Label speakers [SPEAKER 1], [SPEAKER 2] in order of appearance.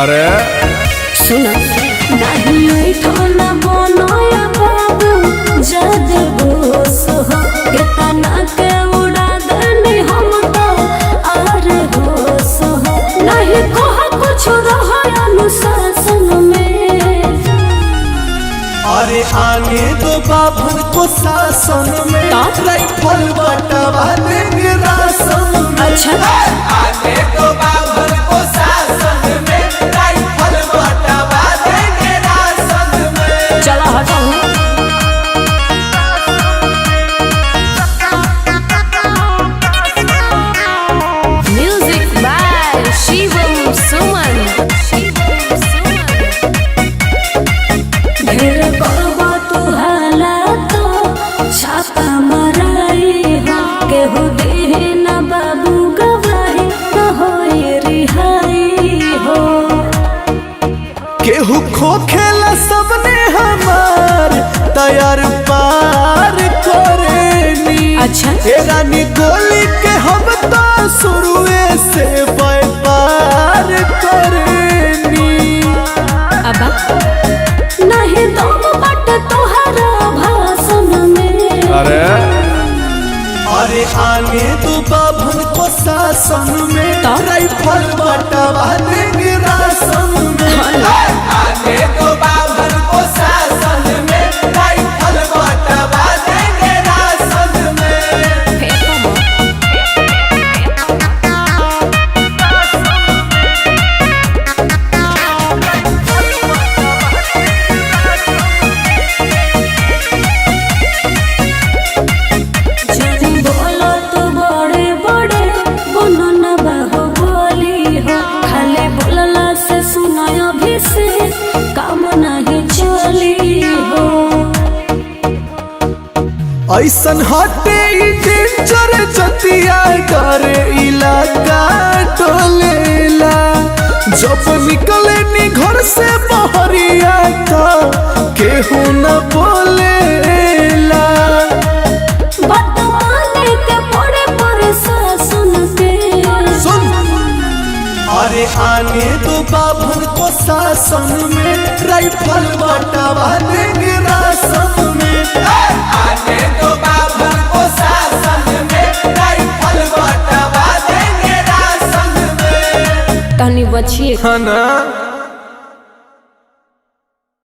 [SPEAKER 1] अरे
[SPEAKER 2] सुना नहीं ठोना बनोया बाबू जद बोस हो केतना के उड़ा देनी हम तो आर होस हो नहीं कह कुछ रहा अनुशासन में।
[SPEAKER 3] अरे आने दो बाभन को शासन में राइफल बटवा देंगे राशन में।
[SPEAKER 2] अच्छा
[SPEAKER 3] आने दो बाभन को शासन में राइफल बटवा देंगे राशन में।
[SPEAKER 2] चला हटाओ म्यूजिक बाय शिवम सुमन। ढेर करबा तू हाला तो छापा मराई हो केहू देहे न बाबू गवाही न होए रिहाई हो।
[SPEAKER 3] केहू खो खेला सबने हमार तैयार पार करेनी।
[SPEAKER 2] अच्छा
[SPEAKER 3] ए रानी गोली के हम तो शुरुए से व्यापार करेनी।
[SPEAKER 2] अब नहीं दम बट तोहरा भाषण में।
[SPEAKER 1] अरे
[SPEAKER 3] अरे आने दो बाभन को शासन में राइफल बटवा देंगे राशन में। आने दो बाभन को शासन में राइफल बटवा देंगे राशन में।
[SPEAKER 2] जब बोलो तू बड़े बड़े बोलो न बाहु बोली हो खाली बोलला से सुनायो भी से काम नहीं चली हो।
[SPEAKER 3] ऐसन हटे ई डेंजर जतिया करे इलाका टोलेला। जब निकले नी घर से बहरिया तो केहू न बोलेला।
[SPEAKER 2] बात माने के पड़े प्रशासन के।
[SPEAKER 3] सुन अरे आने दो बाभन को शासन में राइफल बटवा देंगे राशन में। आने दो बाभन को शासन में राइफल बटवा देंगे राशन में।
[SPEAKER 2] तनी बचिए
[SPEAKER 1] हाँ ना।